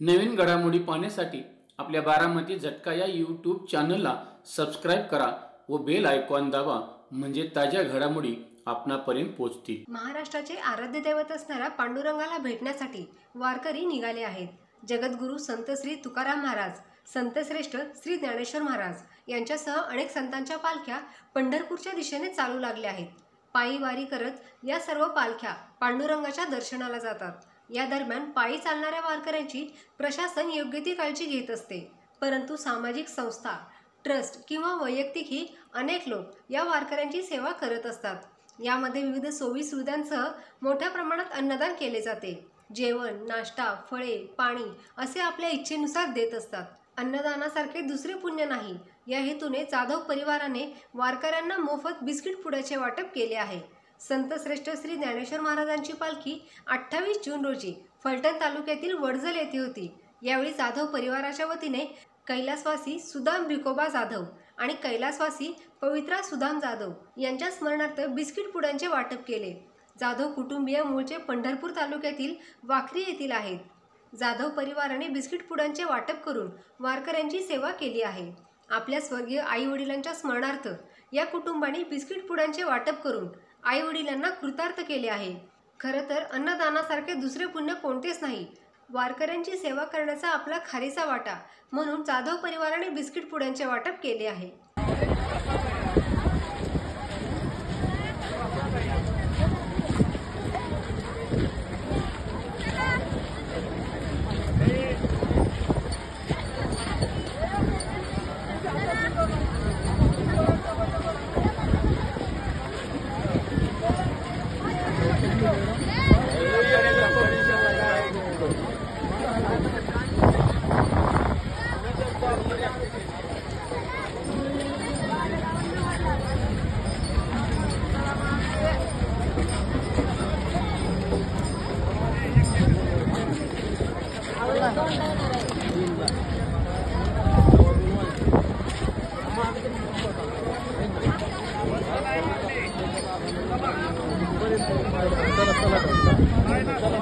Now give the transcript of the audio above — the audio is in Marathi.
नवीन घडामोडी पाहण्यासाठी आपल्या बारामती झटका या यूट्यूब चॅनलला सबस्क्राईब करा व बेल आयकॉन दाबा, म्हणजे ताज्या घडामोडी आपणापर्यंत पोहोचतील। महाराष्ट्राचे आराध्य दैवत असणाऱ्या पांडुरंगाला भेटण्यासाठी वारकरी निघाले आहेत। जगद्गुरू संत श्री तुकाराम महाराज, संतश्रेष्ठ श्री ज्ञानेश्वर महाराज यांच्यासह अनेक संतांच्या पालख्या पंढरपूरच्या दिशेने चालू लागल्या आहेत। पायी वारी करत या सर्व पालख्या पांडुरंगाच्या दर्शनाला जातात। या दरम्यान पायी चालणाऱ्या वारकऱ्यांची प्रशासन योग्य ती काळजी घेत असते, परंतु सामाजिक संस्था, ट्रस्ट किंवा वैयक्तिकही अनेक लोक या वारकऱ्यांची सेवा करत असतात। यामध्ये विविध सोयी सुविधांसह मोठ्या प्रमाणात अन्नदान केले जाते। जेवण, नाश्ता, फळे, पाणी असे आपल्या इच्छेनुसार देत असतात। अन्नदानासारखे दुसरे पुण्य नाही, या हेतूने जाधव परिवाराने वारकऱ्यांना मोफत बिस्किट पुड्याचे वाटप केले आहे। संतश्रेष्ठ श्री ज्ञानेश्वर महाराजांची पालखी 28 जून रोजी फलटण तालुक्यातील वडजल येथे होती। यावेळी जाधव परिवाराच्या वतीने कैलासवासी सुदाम भिकोबा जाधव आणि कैलासवासी पवित्रा सुदाम जाधव यांच्या स्मरणार्थ बिस्किट पुड्यांचे वाटप केले। जाधव कुटुंबीय मूळचे पंढरपूर तालुक्यातील वाखरी येथील आहेत। जाधव परिवाराने बिस्किट पुड्यांचे वाटप करून वारकऱ्यांची सेवा केली आहे। आपल्या स्वर्गीय आई वडिलांच्या स्मरणार्थ या कुटुंबाने बिस्किट पुड्यांचे वाटप करून आई वडिलांना कृतार्थ केले आहे। खरं तर अन्नदानासारखे दुसरे पुण्य कोणतेच नाही। वारकऱ्यांची सेवा करण्याचा आपला खारीचा वाटा म्हणून जाधव परिवाराने बिस्किट पुड्यांचे वाटप केले आहे। चला